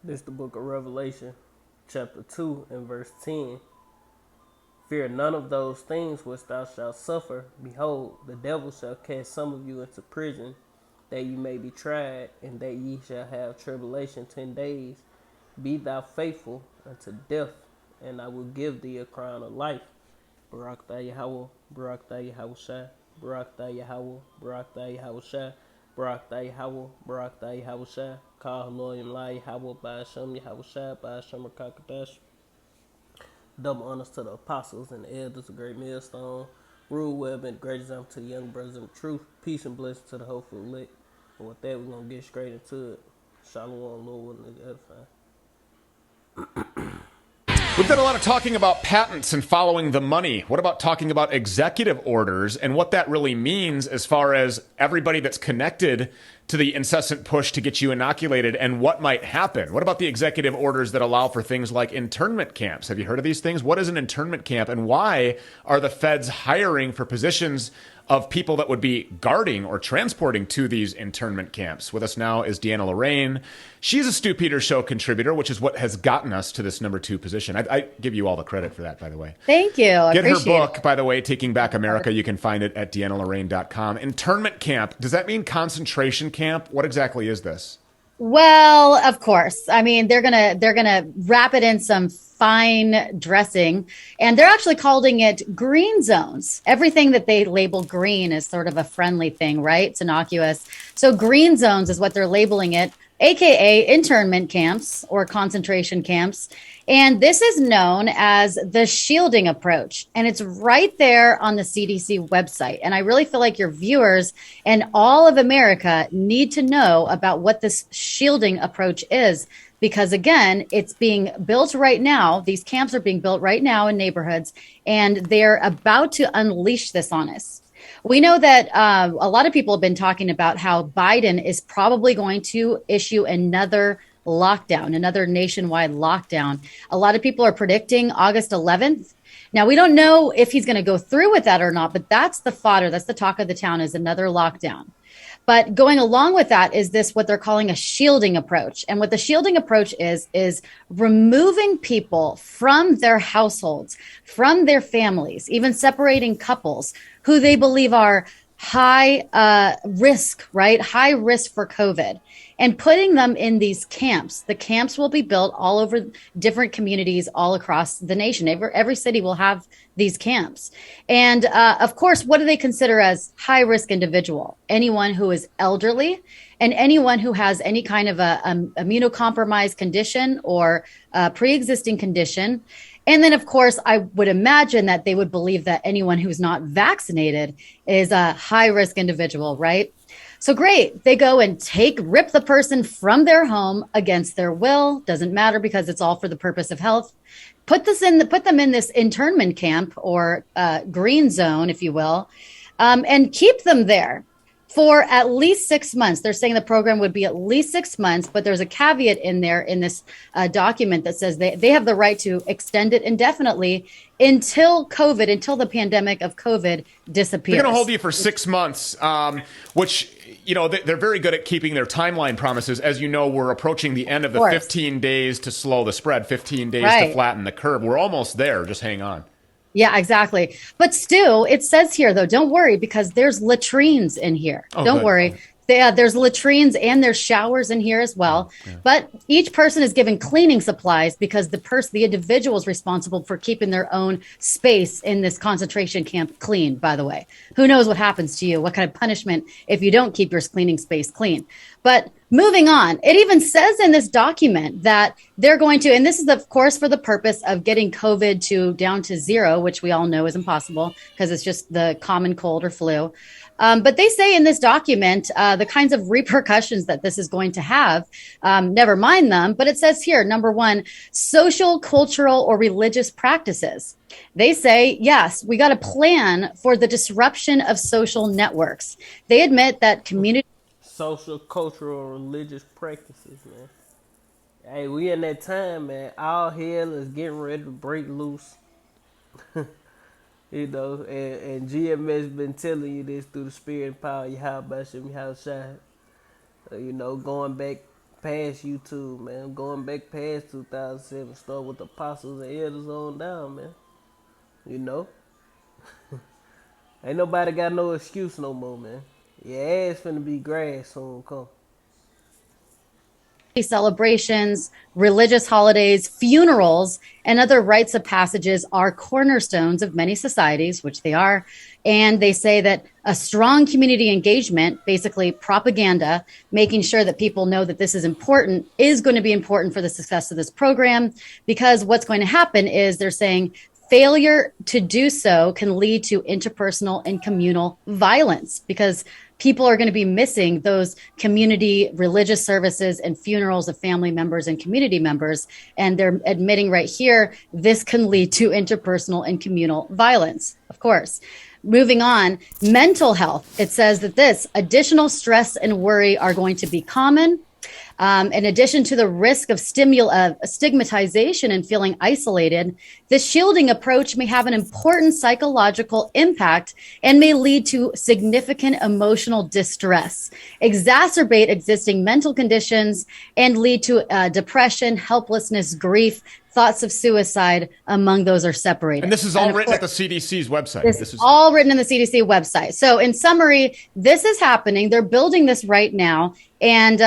This is the book of Revelation, chapter 2 and verse 10. Fear none of those things which thou shalt suffer. Behold, the devil shall cast some of you into prison, that ye may be tried, and that ye shall have tribulation 10 days. Be thou faithful unto death, and I will give thee a crown of life. Barak thou Yahweh, Barak thou Yahweh Shai, Barak thou Yahweh, Barak thou Yahweh Shai, Barak thou Yahweh, Barak thou Yahweh Shai, Kah Elohim La Yahweh, Ba'ashem Yahweh Shai, Ba'ashem Rakakadash. Double honors to the apostles and the elders, a great millstone. Rule well, been the great example to the young brothers in the truth. Peace and blessings to the hopeful elect. And with that, we're going to get straight into it. Shalom, Lord, and edifying. We've done a lot of talking about patents and following the money. What about talking about executive orders and what that really means as far as everybody that's connected to the incessant push to get you inoculated and what might happen? What about the executive orders that allow for things like internment camps? Have you heard of these things? What is an internment camp and why are the feds hiring for positions of people that would be guarding or transporting to these internment camps? With us now is Deanna Lorraine. She's a Stu Peters Show contributor, which is what has gotten us to this number 2 position. I give you all the credit for that, by the way. Thank you. I Get her appreciate book, it. by the way, Taking Back America. You can find it at deannalorraine.com. Internment camp, does that mean concentration camp? What exactly is this? Well, of course. I mean, they're gonna wrap it in some fine dressing, and they're actually calling it green zones. Everything that they label green is sort of a friendly thing, right? It's innocuous. So green zones is what they're labeling it, aka internment camps or concentration camps. And this is known as the shielding approach. And it's right there on the CDC website. And I really feel like your viewers and all of America need to know about what this shielding approach is. Because again, it's being built right now. These camps are being built right now in neighborhoods, and they're about to unleash this on us. We know that a lot of people have been talking about how Biden is probably going to issue another lockdown, another nationwide lockdown. A lot of people are predicting August 11th. Now, we don't know if he's going to go through with that or not, but that's the fodder. That's the talk of the town, is another lockdown. But going along with that is this, what they're calling a shielding approach. And what the shielding approach is removing people from their households, from their families, even separating couples who they believe are high risk, right? High risk for COVID, and putting them in these camps. The camps will be built all over different communities all across the nation. Every city will have these camps. And of course, what do they consider as high risk individual? Anyone who is elderly and anyone who has any kind of a immunocompromised condition or pre-existing condition. And then, of course, I would imagine that they would believe that anyone who's not vaccinated is a high risk individual, right? So great. They go and rip the person from their home against their will. Doesn't matter because it's all for the purpose of health. Put them in this internment camp or green zone, if you will, and keep them there for at least 6 months. They're saying the program would be at least 6 months, but there's a caveat in there in this document that says they have the right to extend it indefinitely until the pandemic of COVID disappears. They're going to hold you for 6 months, which, you know, they're very good at keeping their timeline promises. As you know, we're approaching the end of the 15 days to slow the spread, 15 days to flatten the curve. We're almost there. Just hang on. Yeah, exactly. But still, it says here, though, don't worry, because there's latrines in here. Don't worry. There's latrines and there's showers in here as well. But each person is given cleaning supplies because the individual is responsible for keeping their own space in this concentration camp clean, by the way. Who knows what happens to you? What kind of punishment if you don't keep your cleaning space clean? But moving on, it even says in this document that they're going to, and this is, of course, for the purpose of getting COVID down to zero, which we all know is impossible because it's just the common cold or flu. But they say in this document the kinds of repercussions that this is going to have, never mind them. But it says here, number one, social, cultural, or religious practices. They say, yes, we got a plan for the disruption of social networks. They admit that community. Social, cultural, religious practices, man. Hey, we in that time, man. All hell is getting ready to break loose. You know, and GMS been telling you this through the spirit and power of Yahweh Bashem Yahweh Shai. You know, going back past YouTube, man. Going back past 2007, start with the apostles and elders on down, man. You know, ain't nobody got no excuse no more, man. Your ass finna be grass soon come. Celebrations, religious holidays, funerals, and other rites of passages are cornerstones of many societies, which they are. And they say that a strong community engagement, basically propaganda, making sure that people know that this is important, is going to be important for the success of this program. Because what's going to happen is they're saying failure to do so can lead to interpersonal and communal violence, because people are going to be missing those community religious services and funerals of family members and community members. And they're admitting right here, this can lead to interpersonal and communal violence, of course. Moving on, mental health. It says that this additional stress and worry are going to be common. In addition to the risk of stigmatization and feeling isolated, the shielding approach may have an important psychological impact and may lead to significant emotional distress, exacerbate existing mental conditions, and lead to depression, helplessness, grief, thoughts of suicide among those are separated. And this is all written at the CDC's website. This is all written in the CDC website. So in summary, this is happening. They're building this right now. And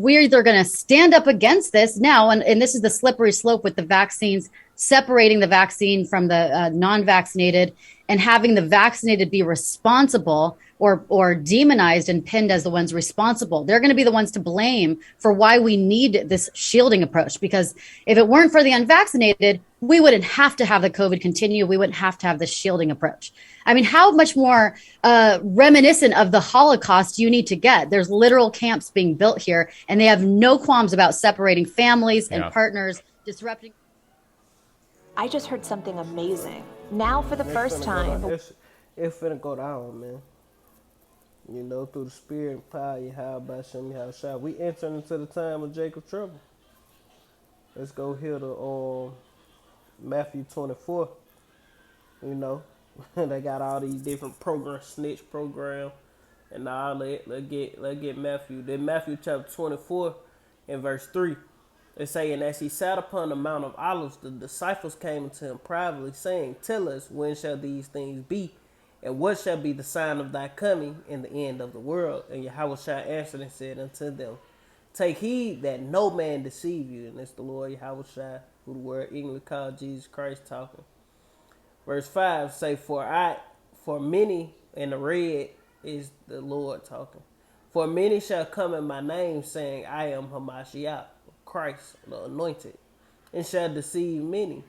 we're either going to stand up against this now. And this is the slippery slope with the vaccines, separating the vaccine from the non-vaccinated and having the vaccinated be responsible or demonized and pinned as the ones responsible. They're going to be the ones to blame for why we need this shielding approach, because if it weren't for the unvaccinated, we wouldn't have to have the COVID continue. We wouldn't have to have the shielding approach. I mean, how much more reminiscent of the Holocaust do you need to get? There's literal camps being built here, and they have no qualms about separating families and partners, disrupting. I just heard something amazing. Now, for the first time, It's finna go down, man. You know, through the spirit and power, Yahweh Shem Yahweh. We entering into the time of Jacob trouble. Let's go here to Matthew 24. You know, they got all these different programs, snitch program, and all that. Let's get Matthew. Then Matthew chapter 24 and verse 3. It's saying, as he sat upon the Mount of Olives, the disciples came to him privately, saying, tell us, when shall these things be? And what shall be the sign of thy coming in the end of the world? And Yahushua answered and said unto them, take heed that no man deceive you. And it's the Lord Yahushua, who the word English called Jesus Christ, talking. Verse 5 say, for many, in the red is the Lord talking. For many shall come in my name, saying, I am Hamashiach, Christ, the anointed, and shall deceive many.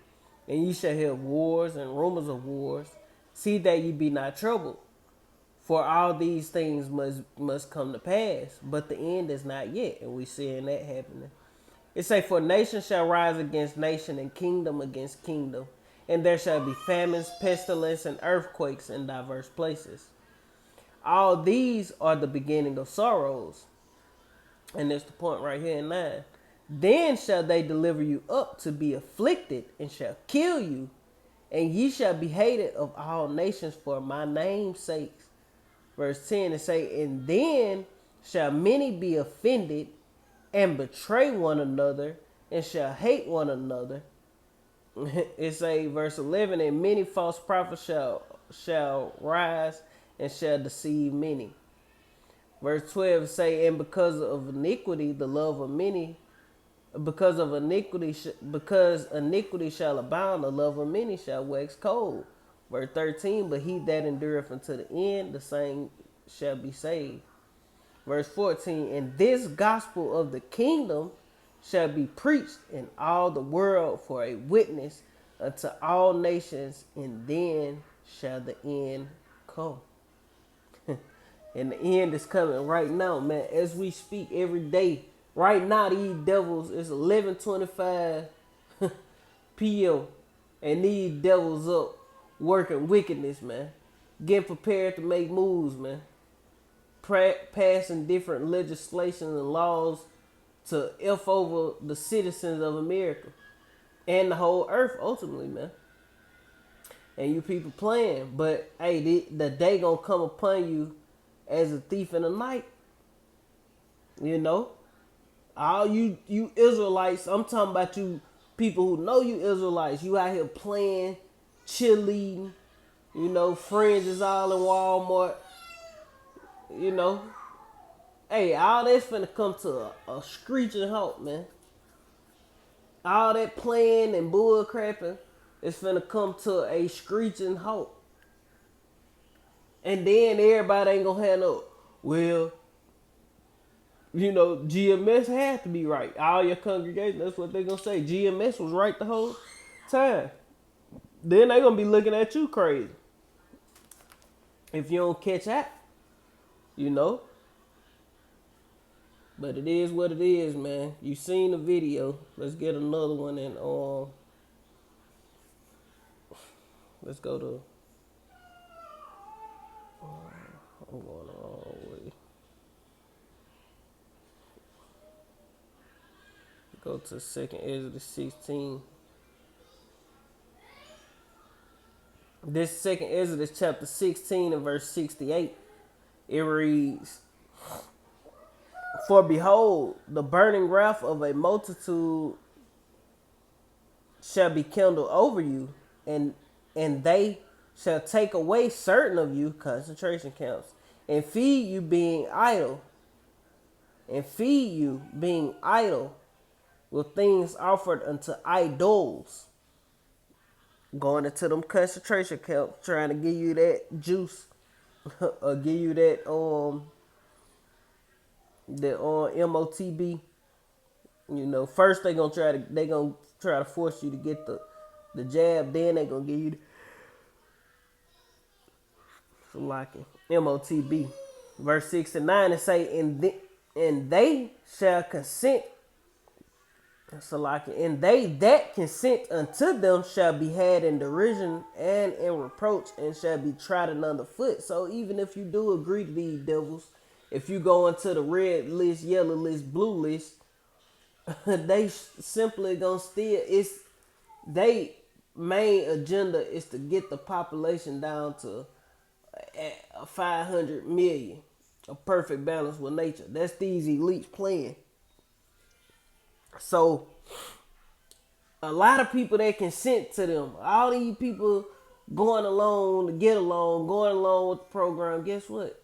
And ye shall hear wars and rumors of wars. See that ye be not troubled. For all these things must come to pass, but the end is not yet. And we seeing that happening. It say, for nation shall rise against nation, and kingdom against kingdom. And there shall be famines, pestilence, and earthquakes in diverse places. All these are the beginning of sorrows. And that's the point right here in 9. Then shall they deliver you up to be afflicted, and shall kill you. And ye shall be hated of all nations for my name's sake. Verse 10, it say, and then shall many be offended, and betray one another, and shall hate one another. It say, verse 11, and many false prophets shall rise, and shall deceive many. Verse 12 say, and because of iniquity, the love of many, because iniquity shall abound, the love of many shall wax cold. Verse 13, but he that endureth unto the end, the same shall be saved. Verse 14, and this gospel of the kingdom shall be preached in all the world for a witness unto all nations, and then shall the end come. And the end is coming right now, man. As we speak every day. Right now, these devils, it's 11:25 p.m. and these devils up working wickedness, man. Getting prepared to make moves, man. Passing different legislation and laws to F over the citizens of America and the whole earth, ultimately, man. And you people playing, but hey, the day gonna come upon you as a thief in the night. You know, All you Israelites, I'm talking about you people who know you Israelites. You out here playing, cheerleading, friends is all in Walmart, you know. Hey, all that's finna come to a screeching halt, man. All that playing and bull crapping is finna come to a screeching halt. And then everybody ain't gonna have no, well, GMS had to be right. All your congregation, that's what they gonna say. GMS was right the whole time. Then they gonna be looking at you crazy. If you don't catch that, you know. But it is what it is, man. You seen the video. Let's get another one and let's go to I'm going the wrong way. Go to 2nd Ezra 16. This 2nd Ezra chapter 16 and verse 68. It reads, for behold, the burning wrath of a multitude shall be kindled over you, and they shall take away certain of you, concentration camps, and feed you being idle, with things offered unto idols. Going into them concentration camps, trying to give you that juice, or give you that MOTB. First they gonna try to force you to get the jab, then they gonna give you the MOTB. Verse 69 it say, and they shall consent. And they that consent unto them shall be had in derision and in reproach, and shall be trodden underfoot. So even if you do agree to these devils, if you go into the red list, yellow list, blue list, they simply gonna still, they main agenda is to get the population down to 500 million, a perfect balance with nature. That's these elites playing. So a lot of people that consent to them, all these people going along to get along, going along with the program, guess what?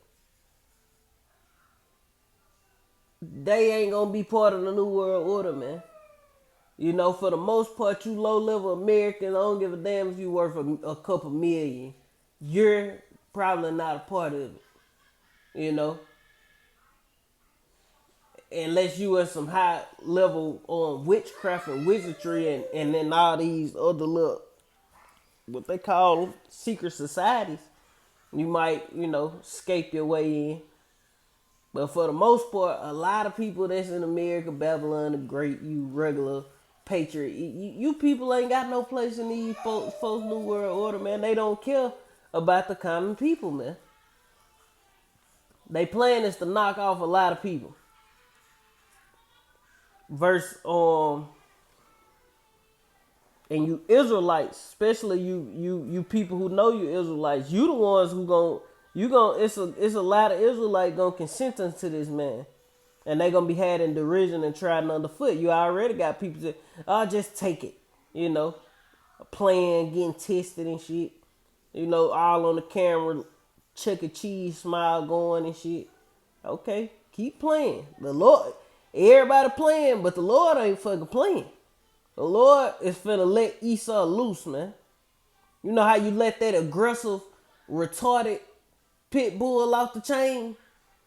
They ain't gonna be part of the New World Order, man. For the most part, you low-level Americans, I don't give a damn if you worth a couple million. You're probably not a part of it, unless you are some high level on witchcraft and wizardry and then all these other little, what they call secret societies, you might, escape your way in. But for the most part, a lot of people that's in America, Babylon the Great, you regular patriot, you people ain't got no place in these folks New World Order, man. They don't care about the common people, man. They plan is to knock off a lot of people. Verse and you Israelites, especially you people who know you Israelites, you the ones who it's a lot of Israelites gonna consent to this man, and they gonna be had in derision and trodden underfoot. You already got people that, oh, just take it, playing, getting tested and shit, all on the camera, Chuck E. Cheese smile going and shit. Okay, keep playing. The Lord, everybody playing, but the Lord ain't fucking playing. The Lord is finna let Esau loose, man. You know how you let that aggressive, retarded pit bull off the chain,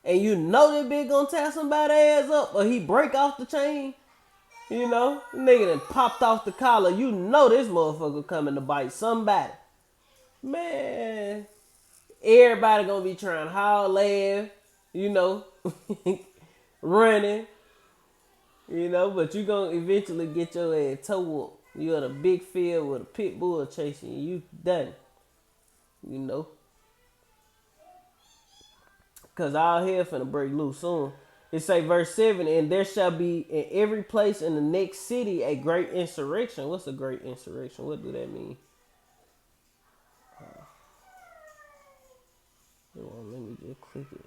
and you know that bitch gonna tear somebody's ass up, or he break off the chain? Nigga done popped off the collar. You know this motherfucker coming to bite somebody. Man, everybody gonna be trying to howl, laugh, running, but you gonna eventually get your ass toe whooped. You in a big field with a pit bull chasing you. You done. Cause all hell finna break loose soon. It say verse 7, and there shall be in every place in the next city a great insurrection. What's a great insurrection? What do that mean? Let me just click it.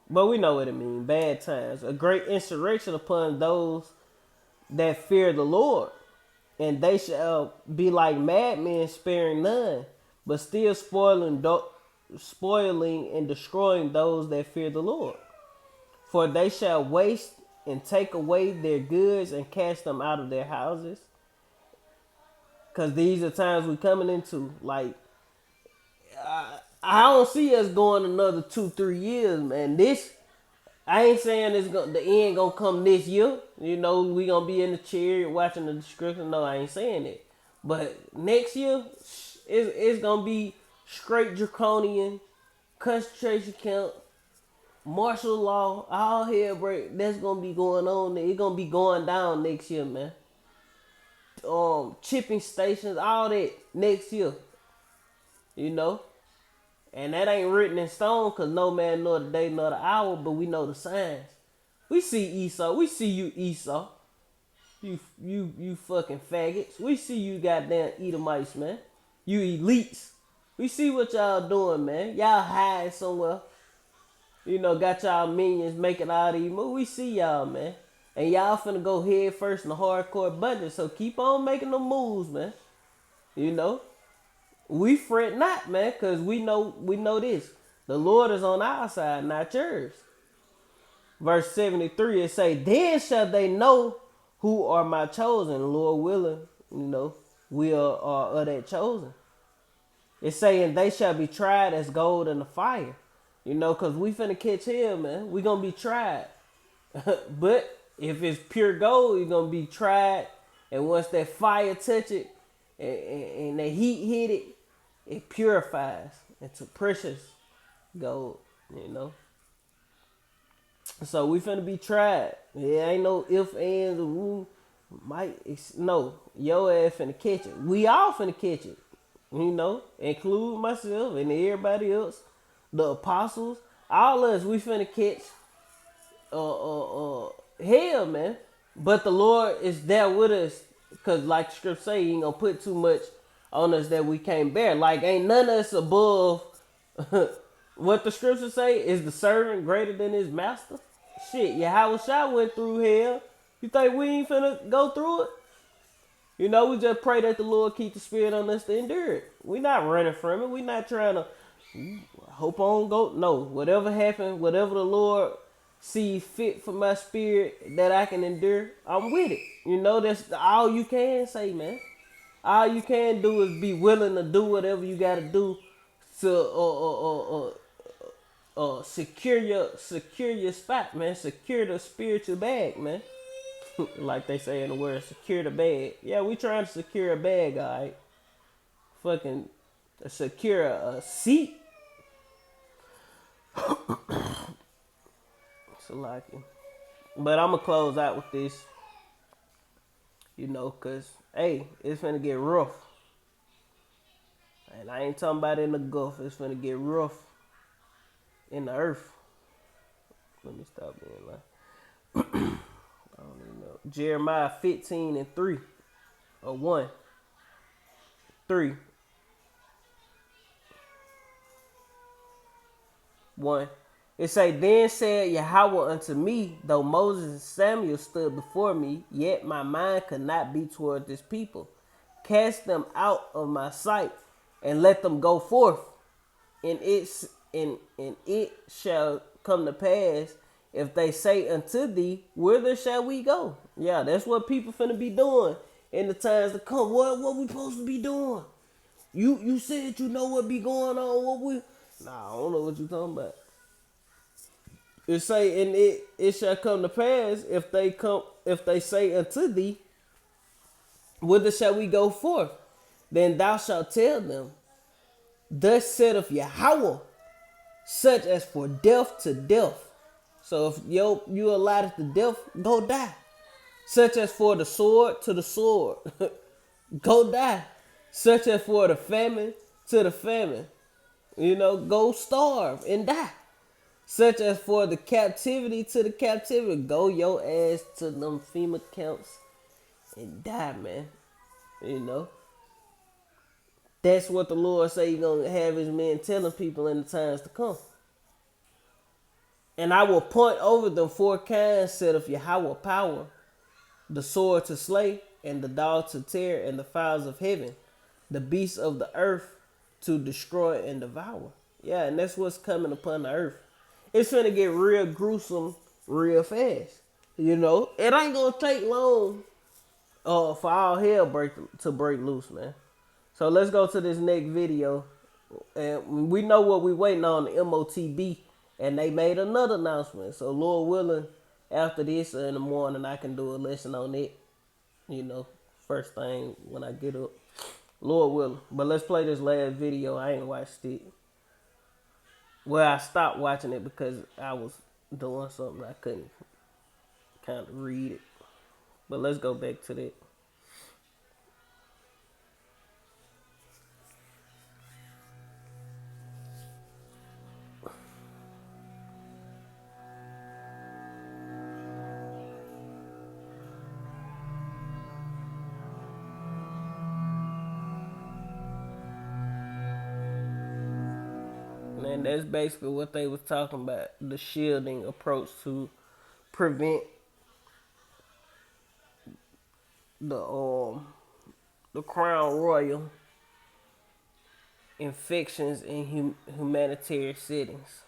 But we know what it means. Bad times. A great insurrection upon those that fear the Lord. And they shall be like madmen, sparing none, but still spoiling and destroying those that fear the Lord. For they shall waste and take away their goods and cast them out of their houses. Because these are times we're coming into. Like, I don't see us going another 2-3 years, man. I ain't saying the end gonna come this year. You know, we gonna be in the chariot watching the destruction. No, I ain't saying it. But next year, it's gonna be straight draconian, concentration camp, martial law, all hell break. That's gonna be going on. It's gonna be going down next year, man. Chipping stations, all that next year. You know? And that ain't written in stone, because no man know the day nor the hour, but we know the signs. We see Esau. We see you, Esau. You fucking faggots. We see you goddamn Edomites, man. You elites. We see what y'all doing, man. Y'all hide somewhere. You know, got y'all minions making all these moves. We see y'all, man. And y'all finna go head first in the hardcore budget. So keep on making them moves, man. You know? We fret not, man, because we know this. The Lord is on our side, not yours. Verse 73, it say, then shall they know who are my chosen, Lord willing, you know, we are that chosen. It's saying they shall be tried as gold in the fire. You know, because we finna catch hell, man. We gonna be tried. But if it's pure gold, you're gonna be tried. And once that fire touch it, and the heat hit it, it purifies into precious gold, you know. So we finna be tried. It ain't no if, ands, or woo. No, your ass finna catch it. We all finna catch it, you know, include myself and everybody else, the apostles, all us. We finna catch hell, man. But the Lord is there with us, cause like the scripture say, He ain't gonna put too much on us that we can't bear. Like, ain't none of us above what the scripture say. Is the servant greater than his master? Shit, Yahweh Shai went through hell. You think we ain't finna go through it? You know, we just pray that the Lord keep the spirit on us to endure it. We not running from it. We not trying to hope on go. No, whatever happened, whatever the Lord see fit for my spirit that I can endure, I'm with it. You know, that's all you can say, man. All you can do is be willing to do whatever you got to do to secure your spot, man. Secure the spiritual bag, man. Like they say in the word, secure the bag. Yeah, we trying to secure a bag, alright. Fucking secure a seat. So like it. But I'm gonna close out with this. You know, cause hey, it's finna get rough. And I ain't talking about in the Gulf. It's finna get rough in the earth. Let me stop being like. I don't even know. Jeremiah 15:3. Or 1. 3. 1. It say, then said Yahweh unto me, though Moses and Samuel stood before me, yet my mind could not be toward this people. Cast them out of my sight, and let them go forth. And it shall come to pass, if they say unto thee, whither shall we go? Yeah, that's what people finna be doing in the times to come. What we supposed to be doing? You said you know what be going on. Nah, I don't know what you talking about. It say, and it shall come to pass, if they say unto thee, whither shall we go forth? Then thou shalt tell them, thus saith Yahweh, such as for death to death. So if you allotted to death, go die. Such as for the sword to the sword, go die. Such as for the famine to the famine, you know, go starve and die. Such as for the captivity to the captivity, go your ass to them FEMA camps and die, man. You know. That's what the Lord say He gonna have His men telling people in the times to come. And I will point over them 4 kinds, said of Yahweh power, the sword to slay, and the dog to tear, and the fowls of heaven, the beasts of the earth to destroy and devour. Yeah, and that's what's coming upon the earth. It's gonna get real gruesome real fast. You know, it ain't gonna take long for all hell to break loose, man. So let's go to this next video. And we know what we waiting on, the MOTB, and they made another announcement. So Lord willing, after this in the morning, I can do a lesson on it. You know, first thing when I get up, Lord willing. But let's play this last video. I ain't watched it. Well, I stopped watching it because I was doing something I couldn't kind of read it. But let's go back to that. And that's basically what they was talking about, the shielding approach to prevent the Crown Royal infections in humanitarian settings.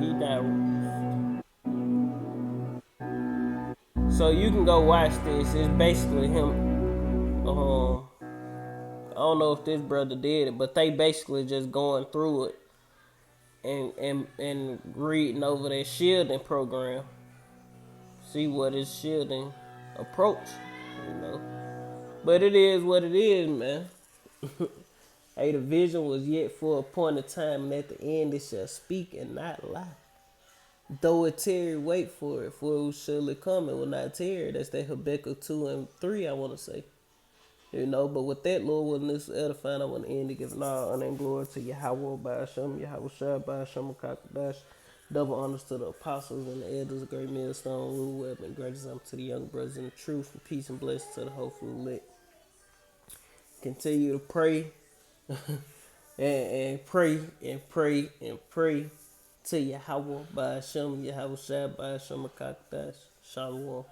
He died. So you can go watch this. It's basically him. I don't know if this brother did it, but they basically just going through it and reading over their shielding program. See what is shielding approach, you know. But it is what it is, man. Hey, the vision was yet for a point of time, and at the end it shall speak and not lie. Though it tarry, wait for it, for it will surely come, it will not tarry. That's that Habakkuk 2 and 3, I want to say. You know, but with that, Lord, when this is edifying, I want to end to give all honor and glory to Yahweh by Hashem, Yahweh Shai by Hashem, Kakadash. Double honors to the apostles and the elders, of great millstone, rule web, and great example to the young brothers in the truth, and peace and blessings to the hopeful elect. Continue to pray and pray and pray and pray to Yahweh by Hashem, Yahweh Shai by Hashem, Kakadash. Shalom.